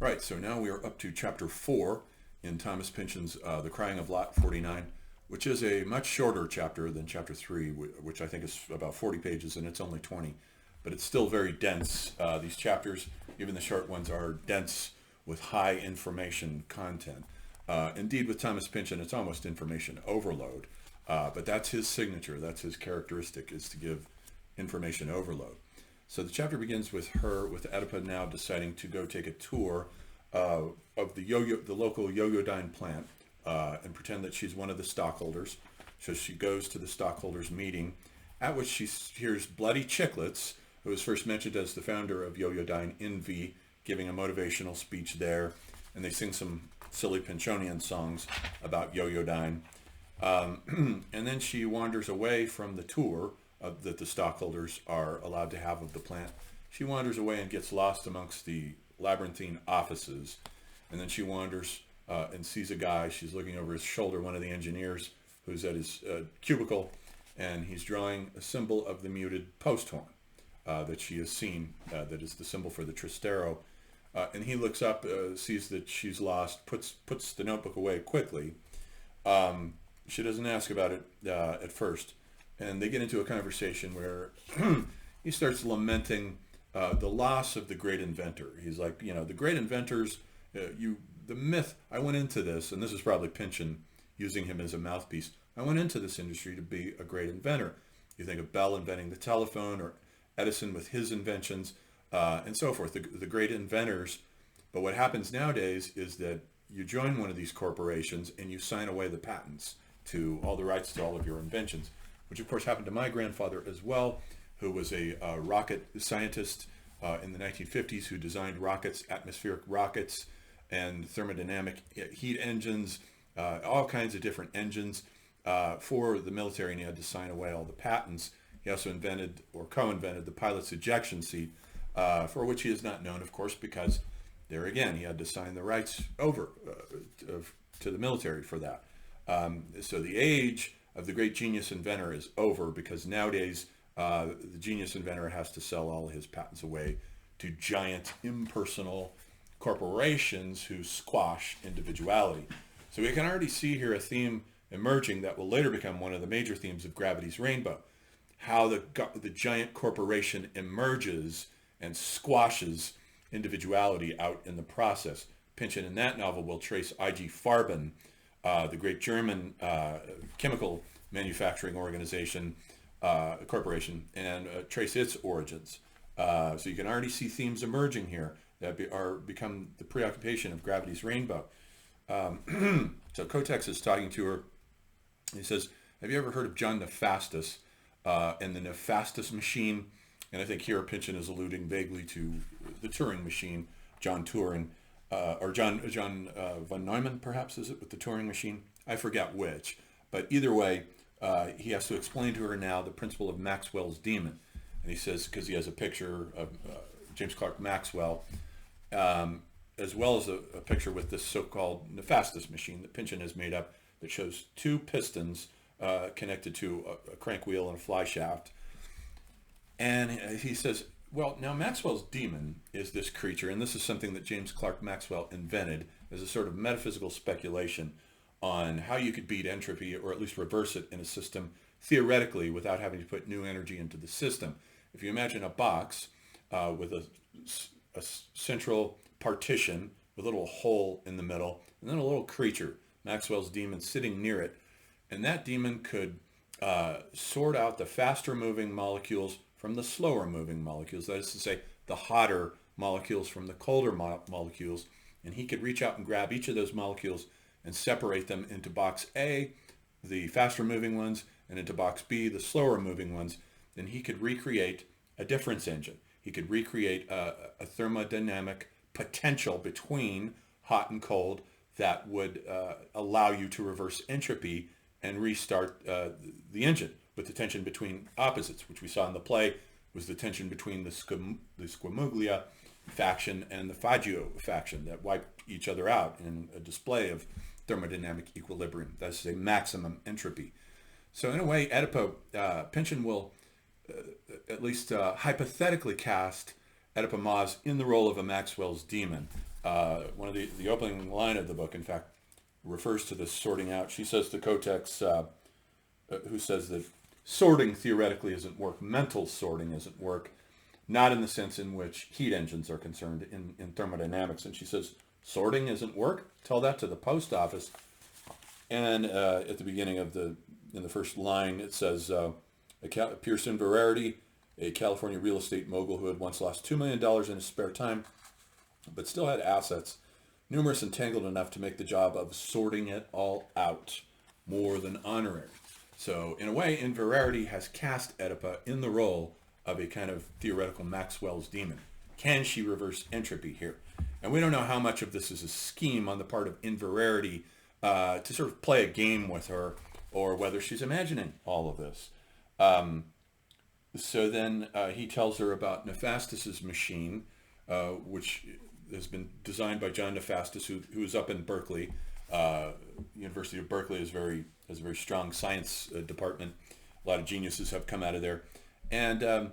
Right, so now we are up to chapter 4 in Thomas Pynchon's The Crying of Lot 49, which is a much shorter chapter than chapter 3, which I think is about 40 pages, and it's only 20. But it's still very dense. These chapters, even the short ones, are dense with high information content. Indeed, with Thomas Pynchon, it's almost information overload. But that's his signature, that's his characteristic, is to give information overload. So the chapter begins with Oedipa now deciding to go take a tour of the local Yoyodyne plant and pretend that she's one of the stockholders. So she goes to the stockholders meeting, at which she hears Bloody Chicklets, who was first mentioned as the founder of Yoyodyne in V, giving a motivational speech there, and they sing some silly Pynchonian songs about Yoyodyne. And then she wanders away from the tour that the stockholders are allowed to have of the plant. She wanders away and gets lost amongst the labyrinthine offices. And then she wanders and sees a guy. She's looking over his shoulder, one of the engineers who's at his cubicle, and he's drawing a symbol of the muted post horn that she has seen, that is the symbol for the Tristero. And he looks up, sees that she's lost, puts the notebook away quickly. She doesn't ask about it at first. And they get into a conversation where he starts lamenting the loss of the great inventor. He's like, the great inventors, the myth, I went into this, and this is probably Pynchon using him as a mouthpiece. I went into this industry to be a great inventor. You think of Bell inventing the telephone, or Edison with his inventions, and so forth, the great inventors. But what happens nowadays is that you join one of these corporations and you sign away the patents to all the rights to all of your inventions, which of course happened to my grandfather as well, who was a rocket scientist in the 1950s who designed rockets, atmospheric rockets, and thermodynamic heat engines, all kinds of different engines for the military, and he had to sign away all the patents. He also invented or co-invented the pilot's ejection seat, for which he is not known, of course, because there again, he had to sign the rights over to the military for that. So the age of the great genius inventor is over, because nowadays the genius inventor has to sell all of his patents away to giant impersonal corporations who squash individuality. So we can already see here a theme emerging that will later become one of the major themes of Gravity's Rainbow, how the giant corporation emerges and squashes individuality out in the process. Pynchon in that novel will trace I.G. Farben, the great German chemical manufacturing corporation, and trace its origins. So you can already see themes emerging here that become the preoccupation of Gravity's Rainbow. So Kotex is talking to her. He says, have you ever heard of John Nefastus and the Nefastus machine? And I think here Pynchon is alluding vaguely to the Turing machine, John Turing, or John von Neumann, perhaps, is it, with the Turing machine? I forget which. But either way, he has to explain to her now the principle of Maxwell's demon. And he says, because he has a picture of James Clerk Maxwell, as well as a picture with this so-called Nefastus machine that Pynchon has made up that shows two pistons connected to a crank wheel and a fly shaft. And he says, well, now Maxwell's demon is this creature, and this is something that James Clerk Maxwell invented as a sort of metaphysical speculation on how you could beat entropy, or at least reverse it in a system theoretically without having to put new energy into the system. If you imagine a box with a central partition with a little hole in the middle, and then a little creature, Maxwell's demon, sitting near it, and that demon could sort out the faster moving molecules from the slower moving molecules, that is to say, the hotter molecules from the colder molecules, and he could reach out and grab each of those molecules and separate them into box A, the faster moving ones, and into box B, the slower moving ones. Then he could recreate a difference engine. He could recreate a thermodynamic potential between hot and cold that would allow you to reverse entropy and restart the engine, with the tension between opposites, which we saw in the play was the tension between the Squamuglia faction and the Fagio faction that wiped each other out in a display of thermodynamic equilibrium. That's a maximum entropy. So in a way, Pynchon will at least hypothetically cast Oedipus in the role of a Maxwell's demon, One of the opening line of the book, in fact, refers to this sorting out. She says to Kotex, who says that sorting theoretically isn't work, mental sorting isn't work, not in the sense in which heat engines are concerned in thermodynamics. And she says, sorting isn't work? Tell that to the post office. And at the beginning of in the first line, it says, Pearson Verarity, a California real estate mogul who had once lost $2 million in his spare time, but still had assets, numerous and tangled enough to make the job of sorting it all out more than honorary. So in a way, Inverarity has cast Oedipa in the role of a kind of theoretical Maxwell's demon. Can she reverse entropy here? And we don't know how much of this is a scheme on the part of Inverarity to sort of play a game with her, or whether she's imagining all of this. So then he tells her about Nephastus's machine, which has been designed by John Nephastus, who is up in Berkeley. University of Berkeley has a very strong science department. A lot of geniuses have come out of there. And the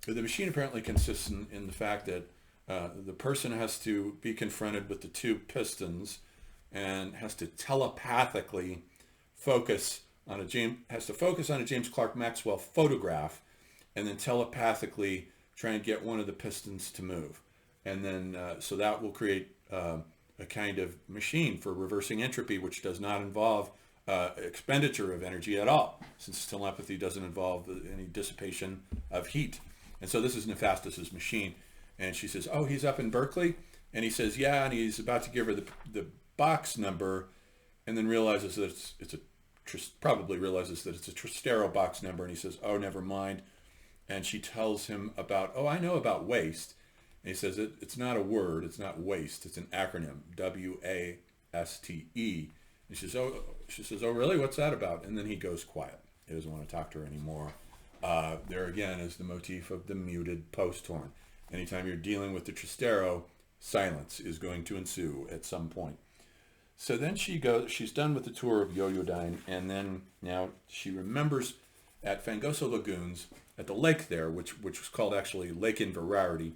machine apparently consists in the fact that the person has to be confronted with the two pistons and has to telepathically focus on a James Clerk Maxwell photograph, and then telepathically try and get one of the pistons to move. And then, so that will create a kind of machine for reversing entropy, which does not involve expenditure of energy at all, since telepathy doesn't involve any dissipation of heat. And so this is Nephastus's machine. And she says, oh, he's up in Berkeley? And he says, yeah, and he's about to give her the box number, and then realizes that probably realizes that it's a Tristero box number, and he says, oh, never mind. And she tells him about, oh, I know about waste. And he says, it's not a word, it's not waste, it's an acronym, WASTE. And she says, oh, really? What's that about? And then he goes quiet. He doesn't want to talk to her anymore. There again is the motif of the muted post horn. Anytime you're dealing with the Tristero, silence is going to ensue at some point. So then she's done with the tour of Yoyodyne, and then now she remembers at Fangoso Lagoons, at the lake there, which was called actually Lake Inverarity.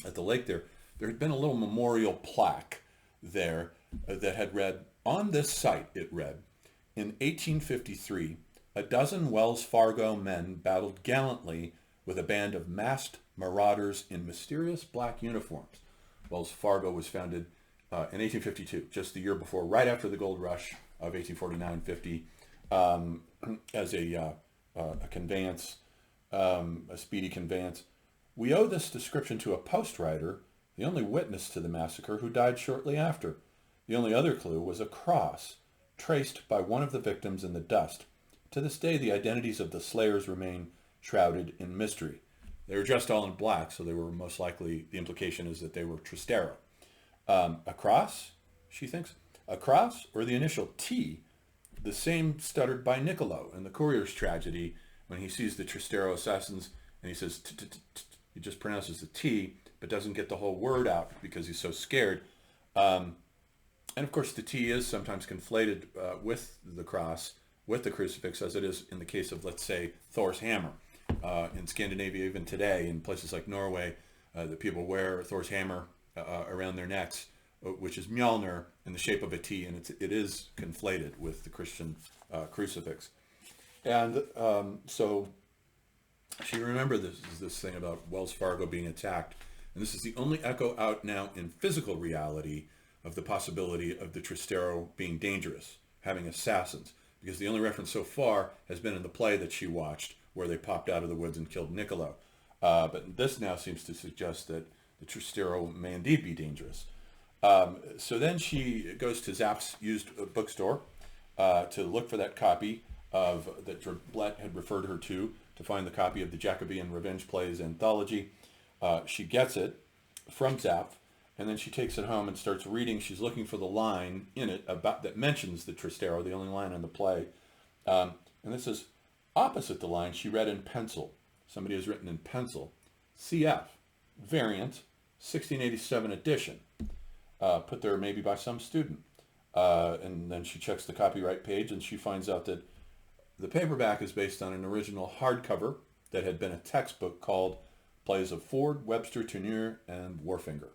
At the lake there had been a little memorial plaque there that had read, on this site, it read, in 1853, a dozen Wells Fargo men battled gallantly with a band of masked marauders in mysterious black uniforms. Wells Fargo was founded in 1852, just the year before, right after the gold rush of 1849-50, as a conveyance, a speedy conveyance. We owe this description to a post rider, the only witness to the massacre, who died shortly after. The only other clue was a cross, traced by one of the victims in the dust. To this day, the identities of the slayers remain shrouded in mystery. They were dressed all in black, so they were most likely, the implication is that they were Tristero. A cross, she thinks, a cross or the initial T, the same stuttered by Niccolo in the Courier's tragedy when he sees the Tristero assassins and he says, he just pronounces the T, but doesn't get the whole word out because he's so scared. And of course, the T is sometimes conflated with the cross, with the crucifix, as it is in the case of, let's say, Thor's hammer. In Scandinavia, even today, in places like Norway, the people wear Thor's hammer around their necks, which is Mjolnir in the shape of a T, and it is conflated with the Christian crucifix. And so she remembered this thing about Wells Fargo being attacked, and this is the only echo out now in physical reality of the possibility of the Tristero being dangerous, having assassins, because the only reference so far has been in the play that she watched, where they popped out of the woods and killed Niccolo. But this now seems to suggest that the Tristero may indeed be dangerous. So then she goes to Zapp's used bookstore to look for that copy that Drblett had referred her to find the copy of the Jacobean Revenge Plays anthology. She gets it from Zapp, and then she takes it home and starts reading. She's looking for the line in it that mentions the Tristero, the only line in the play. And this is opposite the line she read in pencil. Somebody has written in pencil, CF, variant, 1687 edition, put there maybe by some student. And then she checks the copyright page and she finds out that the paperback is based on an original hardcover that had been a textbook called Plays of Ford, Webster, Tourneur, and Warfinger.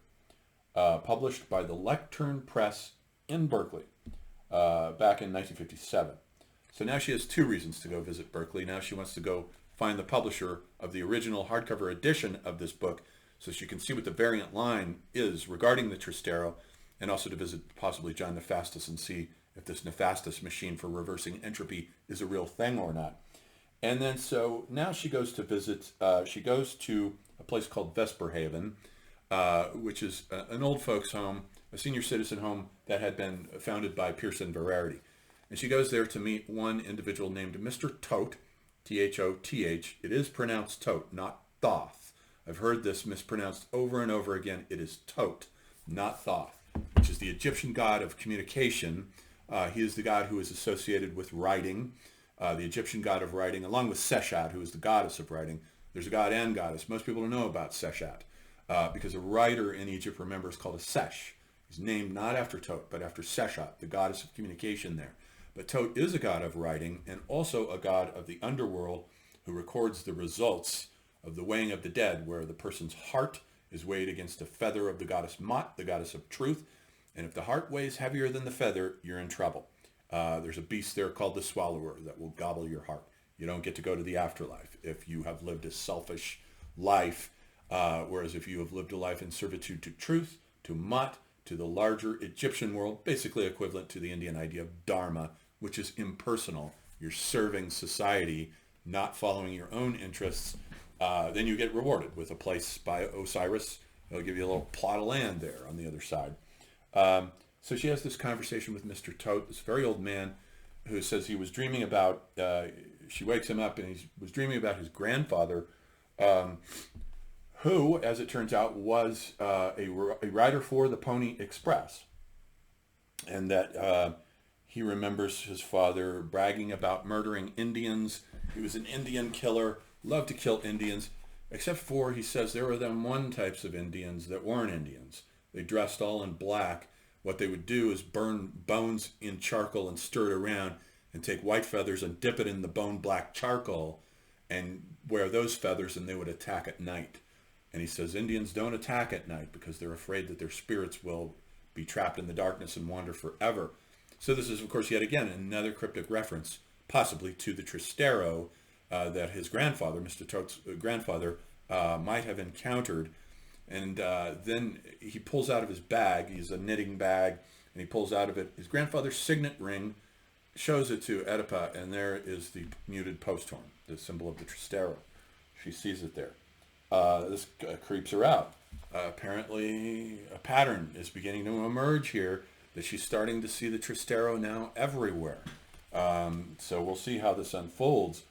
published by the Lectern Press in Berkeley back in 1957. So now she has two reasons to go visit Berkeley. Now she wants to go find the publisher of the original hardcover edition of this book so she can see what the variant line is regarding the Tristero, and also to visit possibly John Nefastus and see if this Nefastus machine for reversing entropy is a real thing or not. And then so now she goes to visit, she goes to a place called Vesperhaven, which is an old folks home, a senior citizen home that had been founded by Pearson Verity. And she goes there to meet one individual named Mr. Thoth, Thoth. It is pronounced Thoth, not Thoth. I've heard this mispronounced over and over again. It is Thoth, not Thoth, which is the Egyptian god of communication. He is the god who is associated with writing, the Egyptian god of writing, along with Seshat, who is the goddess of writing. There's a god and goddess. Most people don't know about Seshat, because a writer in Egypt, remember, is called a Sesh. He's named not after Thoth, but after Seshat, the goddess of communication there. But Thoth is a god of writing and also a god of the underworld who records the results of the weighing of the dead, where the person's heart is weighed against a feather of the goddess Mot, the goddess of truth. And if the heart weighs heavier than the feather, you're in trouble. There's a beast there called the swallower that will gobble your heart. You don't get to go to the afterlife if you have lived a selfish life, whereas if you have lived a life in servitude to truth, to Mot, to the larger Egyptian world, basically equivalent to the Indian idea of dharma, which is impersonal. You're serving society, not following your own interests. Then you get rewarded with a place by Osiris. They'll give you a little plot of land there on the other side. So she has this conversation with Mr. Thoth, this very old man, who says he was dreaming about, she wakes him up and he was dreaming about his grandfather, who, as it turns out, was a writer for the Pony Express. And that he remembers his father bragging about murdering Indians. He was an Indian killer, loved to kill Indians, except for, he says, there were them one types of Indians that weren't Indians. They dressed all in black. What they would do is burn bones in charcoal and stir it around and take white feathers and dip it in the bone black charcoal and wear those feathers, and they would attack at night. And he says Indians don't attack at night because they're afraid that their spirits will be trapped in the darkness and wander forever. So this is, of course, yet again, another cryptic reference, possibly to the Tristero that his grandfather, Mr. Thoth's grandfather, might have encountered. And then he pulls out of his bag, he's a knitting bag, and he pulls out of it his grandfather's signet ring, shows it to Oedipa, and there is the muted post horn, the symbol of the Tristero. She sees it there. This creeps her out. Apparently a pattern is beginning to emerge here, that she's starting to see the Tristero now everywhere. So we'll see how this unfolds.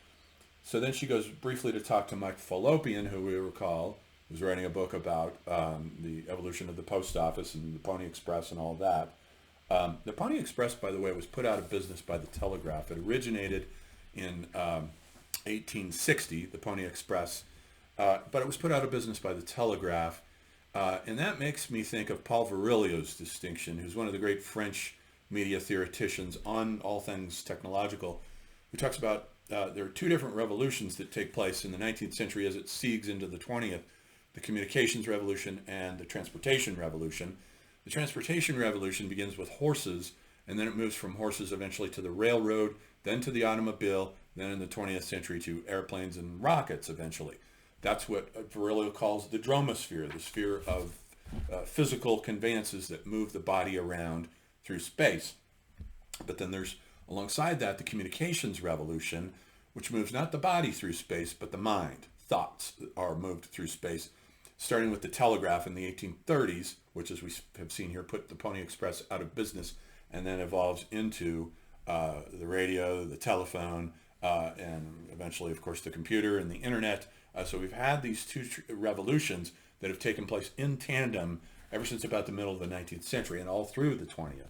So then she goes briefly to talk to Mike Fallopian, who we recall was writing a book about the evolution of the post office and the Pony Express and all that. The Pony Express, by the way, was put out of business by the Telegraph. It originated in 1860, the Pony Express, but it was put out of business by the Telegraph. And that makes me think of Paul Virilio's distinction, who's one of the great French media theoreticians on all things technological, who talks about there are two different revolutions that take place in the 19th century as it siegs into the 20th, the communications revolution and the transportation revolution. The transportation revolution begins with horses, and then it moves from horses eventually to the railroad, then to the automobile, then in the 20th century to airplanes and rockets eventually. That's what Virilio calls the dromosphere, the sphere of physical conveyances that move the body around through space. But then there's, alongside that, the communications revolution, which moves not the body through space, but the mind. Thoughts are moved through space, starting with the telegraph in the 1830s, which, as we have seen here, put the Pony Express out of business, and then evolves into the radio, the telephone, and eventually, of course, the computer and the internet. So we've had these two revolutions that have taken place in tandem ever since about the middle of the 19th century and all through the 20th.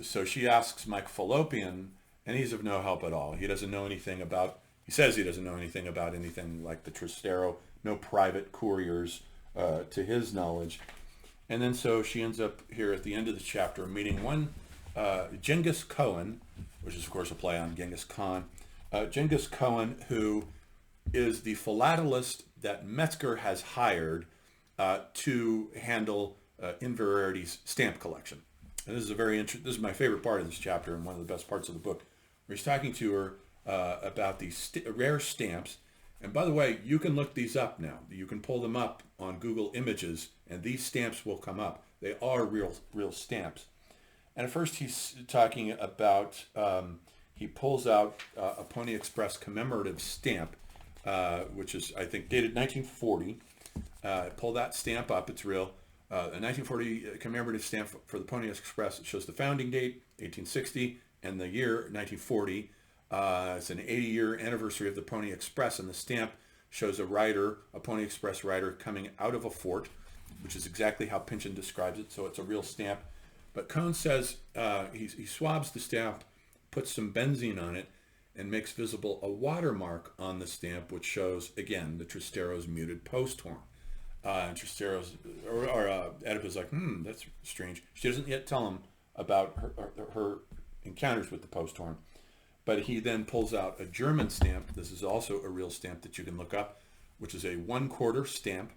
So she asks Mike Fallopian, and he's of no help at all. He doesn't know anything about, he says he doesn't know anything about anything like the Tristero, no private couriers to his knowledge. And then so she ends up here at the end of the chapter meeting one Genghis Cohen, which is of course a play on Genghis Khan. Genghis Cohen, who is the philatelist that Metzger has hired to handle Inverary's stamp collection. And this is this is my favorite part of this chapter and one of the best parts of the book, where he's talking to her about these rare stamps. And by the way, you can look these up now. You can pull them up on Google Images, and these stamps will come up. They are real stamps. And at first he's talking about, he pulls out a Pony Express commemorative stamp, which is, I think, dated 1940. Pull that stamp up, it's real. A 1940 commemorative stamp for the Pony Express. It shows the founding date, 1860, and the year, 1940. It's an 80-year anniversary of the Pony Express, and the stamp shows a Pony Express rider coming out of a fort, which is exactly how Pynchon describes it, so it's a real stamp. But Cone says he swabs the stamp, puts some benzene on it, and makes visible a watermark on the stamp, which shows, again, the Tristero's muted post horn. And Tristero's, Oedipus is like, that's strange. She doesn't yet tell him about her encounters with the post horn. But he then pulls out a German stamp. This is also a real stamp that you can look up, which is a 1/4 stamp,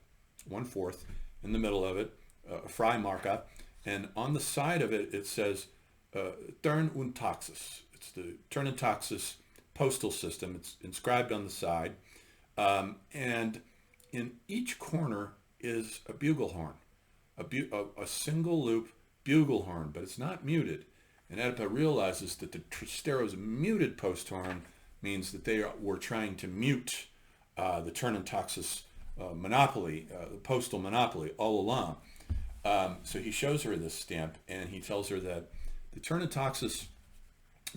1/4, in the middle of it, a Freimarke. And on the side of it, it says Turn und Taxis. It's the Turn und Taxis postal system. It's inscribed on the side. And in each corner is a bugle horn, a single loop bugle horn, but it's not muted. And Oedipus realizes that the Tristero's muted post horn means that they were trying to mute the Turn und Taxis monopoly, the postal monopoly, all along. So he shows her this stamp, and he tells her that the Turn und Taxis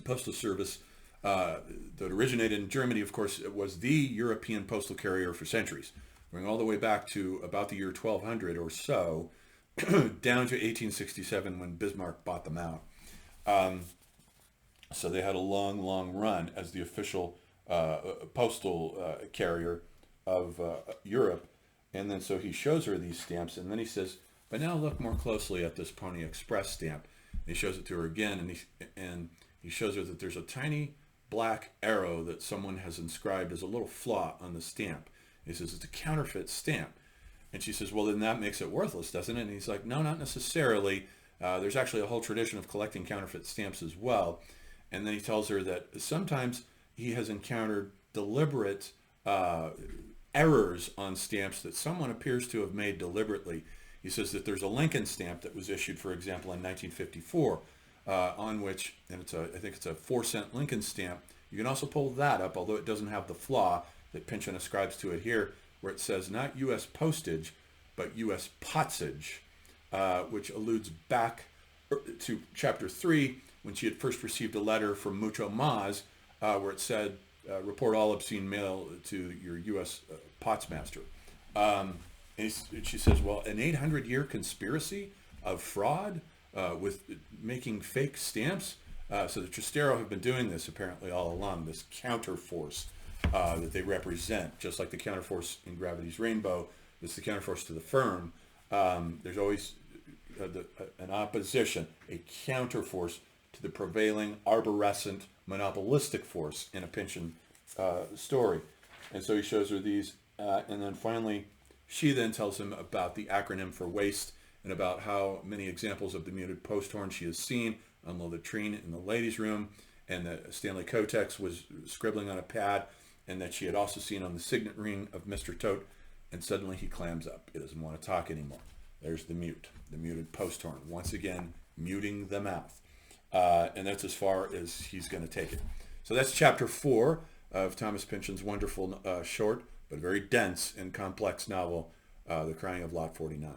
postal service that originated in Germany, of course, it was the European postal carrier for centuries, going all the way back to about the year 1200 or so, down to 1867 when Bismarck bought them out. So they had a long run as the official postal carrier of Europe. And then so he shows her these stamps, and then he says, but now look more closely at this Pony Express stamp. And he shows it to her again, and he shows her that there's a tiny black arrow that someone has inscribed as a little flaw on the stamp. He says, it's a counterfeit stamp. And she says, well, then that makes it worthless, doesn't it? And he's like, no, not necessarily. There's actually a whole tradition of collecting counterfeit stamps as well. And then he tells her that sometimes he has encountered deliberate errors on stamps that someone appears to have made deliberately. He says that there's a Lincoln stamp that was issued, for example, in 1954, on which, and I think it's a 4-cent Lincoln stamp. You can also pull that up, although it doesn't have the flaw that Pynchon ascribes to it here, where it says not U.S. postage, but U.S. potsage, which alludes back to chapter 3, when she had first received a letter from Mucho Mas, where it said, report all obscene mail to your U.S. potsmaster. And she says, well, an 800-year conspiracy of fraud with making fake stamps. So the Tristero have been doing this apparently all along, this counterforce that they represent, just like the counterforce in Gravity's Rainbow. It's the counterforce to the firm. There's always an opposition, a counterforce to the prevailing arborescent monopolistic force in a Pynchon story. And so he shows her these, and then finally she then tells him about the acronym for waste and about how many examples of the muted post horn she has seen on the latrine in the ladies' room, and that Stanley Kotex was scribbling on a pad, and that she had also seen on the signet ring of Mr. Thoth. And suddenly he clams up. He doesn't want to talk anymore. There's the muted post horn, once again muting the mouth. And that's as far as he's going to take it. So that's chapter 4 of Thomas Pynchon's wonderful short but very dense and complex novel, The Crying of Lot 49.